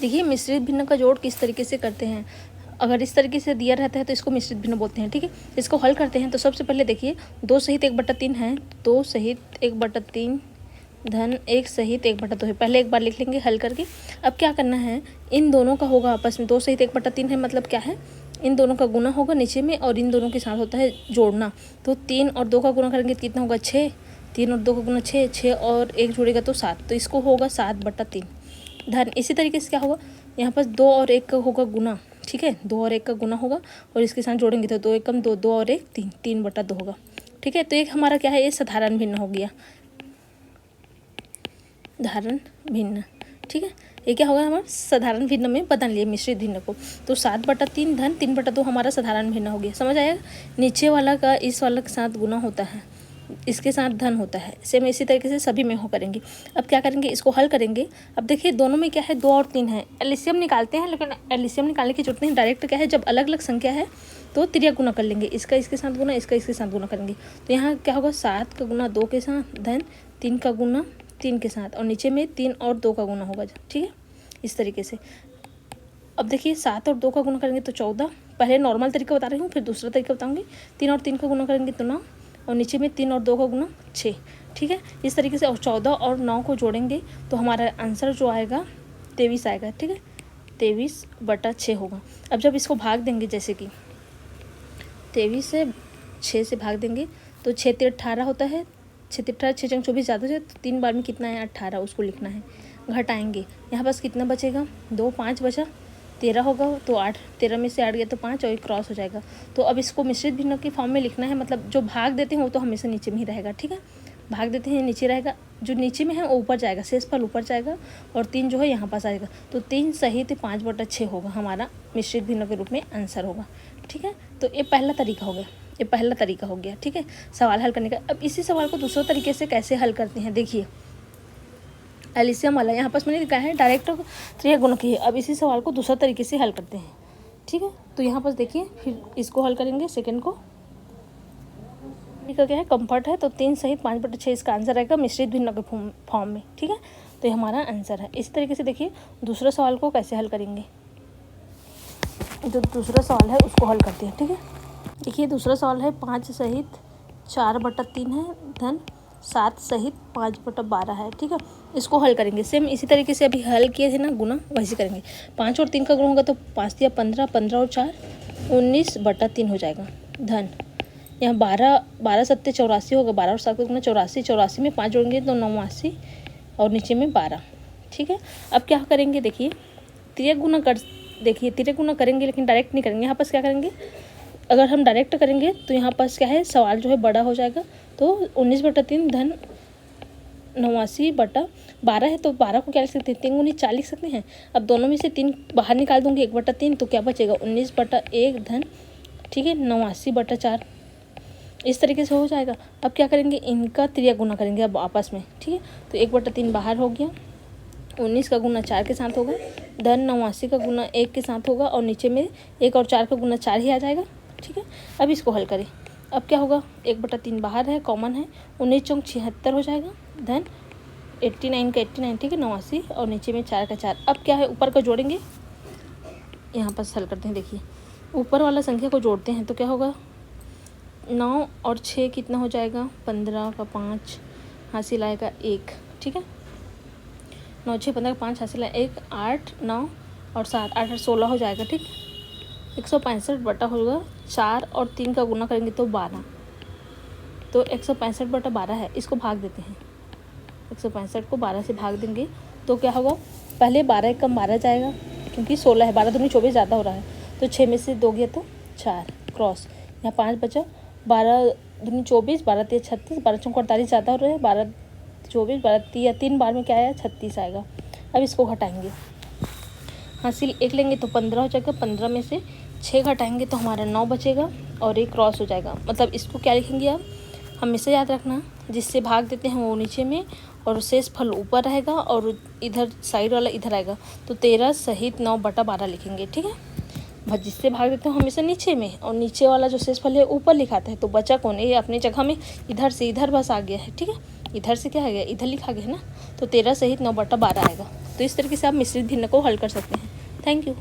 देखिए मिश्रित भिन्न का जोड़ किस तरीके से करते हैं। अगर इस तरीके से दिया रहता है तो इसको मिश्रित भिन्न बोलते हैं। ठीक है, इसको हल करते हैं। तो सबसे पहले देखिए 2 सहित 1/3 है, 2 सहित 1/3 धन 1 सहित 1/2 है। पहले एक बार लिख लेंगे हल करके। अब क्या करना है, इन दोनों का होगा आपस में 2 सहित 1/3 है, मतलब क्या है, इन दोनों का गुना होगा नीचे में और इन दोनों के साथ होता है जोड़ना। तो 3 और 2 का गुना करेंगे तो कितना होगा 6, 3 और 2 का गुना 6, 6 और 1 जोड़ेगा तो 7, तो इसको होगा 7/3 धन। इसी तरीके से क्या होगा, यहाँ पर 2 और 1 का होगा गुना। ठीक है, 2 और 1 का गुना होगा और इसके साथ जोड़ेंगे तो 2 एकम 2, 2 और 1 3, 3/2 होगा। ठीक है, तो एक हमारा क्या है, ये साधारण भिन्न हो गया, साधारण भिन्न। ठीक है, ये क्या होगा, हमारा साधारण भिन्न में बदल लिए मिश्रित भिन्न को। तो 7/3 धन 3/2 हमारा साधारण भिन्न हो गया। समझ आएगा, नीचे वाला का इस वाला के साथ गुना होता है, इसके साथ धन होता है। सेम इसी तरीके से सभी में हो करेंगे। अब क्या करेंगे, इसको हल करेंगे। अब देखिए दोनों में क्या है, 2 और 3 है, एलसीएम निकालते हैं, लेकिन एलसीएम निकालने की जरूरत नहीं, डायरेक्ट क्या है, जब अलग अलग संख्या है तो त्रिया गुना कर लेंगे, इसका इसके साथ गुना, इसका इसके साथ गुना करेंगे। तो यहाँ क्या होगा, 7 का गुना 2 के साथ धन 3 का गुना 3 के साथ, और नीचे में 3 और 2 का गुना होगा। ठीक है, इस तरीके से। अब देखिए 7 और 2 का गुना करेंगे तो 14। पहले नॉर्मल तरीका बता रही हूँ, फिर दूसरा तरीका बताऊँगी। 3 और 3 का गुना करेंगे तो 9, और नीचे में 3 और 2 का गुना 6। ठीक है, इस तरीके से। और 14 और 9 को जोड़ेंगे तो हमारा आंसर जो आएगा 23 आएगा। ठीक है, 23/6 होगा। अब जब इसको भाग देंगे, जैसे कि 23 से 6 से भाग देंगे तो 6 3 18 होता है, 6 3 18, 6 6 24 ज़्यादा हो जाए तो 3 बार में कितना है 18, उसको लिखना है। घटाएंगे, यहाँ पास कितना बचेगा, 2, 5 बचा, 13 होगा तो 8, 13 में से 8 गया तो 5 और 1 क्रॉस हो जाएगा। तो अब इसको मिश्रित भिन्न के फॉर्म में लिखना है, मतलब जो भाग देते हैं वो तो हमेशा नीचे में ही रहेगा। ठीक है, भाग देते हैं नीचे रहेगा, जो नीचे में है वो ऊपर जाएगा, शेषफल ऊपर जाएगा और 3 जो है यहाँ पास आएगा। तो 3 सहित 5/6 होगा हमारा मिश्रित भिन्न के रूप में आंसर होगा। ठीक है, तो ये पहला तरीका हो गया, ये पहला तरीका हो गया। ठीक है, सवाल हल करने का। अब इसी सवाल को दूसरे तरीके से कैसे हल करते हैं, देखिए एलसीएम वाला यहाँ पास मैंने लिखा है, डायरेक्ट त्रिय गुण की है। अब इसी सवाल को दूसरा तरीके से हल करते हैं। ठीक है, तो यहाँ पास देखिए, फिर इसको हल करेंगे सेकंड को। क्या है, कंफर्ट है, तो 3 सहित 5/6 इसका आंसर आएगा मिश्रित भिन्न के फॉर्म में। ठीक है, तो ये हमारा आंसर है। इसी तरीके से देखिए दूसरा सवाल को कैसे हल करेंगे, जो दूसरा सवाल है उसको हल करते हैं। ठीक है, देखिए दूसरा सवाल है 5 सहित 4/3 है धन 7 सहित 5/12 है। ठीक है, इसको हल करेंगे सेम इसी तरीके से अभी हल किए थे ना गुना, वैसे करेंगे। 5 और 3 का गुना होगा तो 5 या 15, 15 और 4 19/3 हो जाएगा धन। यहाँ 12 7 84 होगा, 12 और 7 का गुना 84, 84 में 5 जोड़ेंगे तो 89 और नीचे में 12। ठीक है, अब क्या करेंगे, देखिए तिर्यक गुना कर, देखिए तिर्यक गुना करेंगे लेकिन डायरेक्ट नहीं करेंगे। यहाँ पास क्या करेंगे, अगर हम डायरेक्ट करेंगे तो यहाँ पास क्या है, सवाल जो है बड़ा हो जाएगा। तो 19/3 धन 89/12 है, तो 12 को क्या लिख सकते हैं, 3 गुनी 4 लिख सकते हैं। अब दोनों में से 3 बाहर निकाल दूंगी, 1/3, तो क्या बचेगा 19/1 धन, ठीक है 89/4, इस तरीके से हो जाएगा। अब क्या करेंगे, इनका त्रिया गुना करेंगे अब आपस में। ठीक है, तो 1/3 बाहर हो गया, 19 का गुना 4 के साथ होगा, धन 89 का गुना 1 के साथ होगा, और नीचे में 1 और 4 का गुना 4 ही आ जाएगा। ठीक है, अब इसको हल करें। अब क्या होगा, 1/3 बाहर है, कॉमन है, 19 चौक 76 हो जाएगा, धन 89 का 89, ठीक है 89, और नीचे में 4 का 4। अब क्या है, ऊपर का जोड़ेंगे, यहाँ पर हल करते हैं। देखिए ऊपर वाला संख्या को जोड़ते हैं तो क्या होगा, 9 और 6 कितना हो जाएगा, 15 का 5 हासिल आएगा 1। ठीक है, 9 6 15 का 5 हासिल है 1, 8 9 और 7 8 16 हो जाएगा। ठीक, 165 बटा होगा 4 और 3 का गुना करेंगे तो 12, तो 165/12 है। इसको भाग देते हैं, 165 को 12 से भाग देंगे तो क्या होगा, पहले 12 कम 12 जाएगा क्योंकि 16 है, 12 दूनी 24 ज़्यादा हो रहा है, तो 6 में से 2 गया तो 4 क्रॉस, यहाँ 5 बचा, 12 दूनी 24, 12 3 36, 12 चौक 48 ज़्यादा हो रहा है, 12 24, 12 3 बार में क्या आया 36 आएगा। अब इसको घटाएंगे, हासिल 1 लेंगे तो 15 हो जाएगा, 15 में से 6 घटाएंगे तो हमारा 9 बचेगा और 1 क्रॉस हो जाएगा। मतलब इसको क्या लिखेंगे, आप हमेशा याद रखना, जिससे भाग देते हैं वो नीचे में और शेष फल ऊपर रहेगा और इधर साइड वाला इधर आएगा, तो 13 सहित 9/12 लिखेंगे। ठीक है, जिससे भाग देते हैं हमेशा नीचे में, और नीचे वाला जो शेष फल है ऊपर लिखाते हैं, तो बचा कौन, ये अपनी जगह में इधर से इधर बस आ गया है। ठीक है, इधर से क्या आ गया, इधर लिखा गया है ना, तो 13 सहित 9/12 आएगा। तो इस तरीके से आप मिश्रित भिन्न को हल कर सकते हैं। Thank you.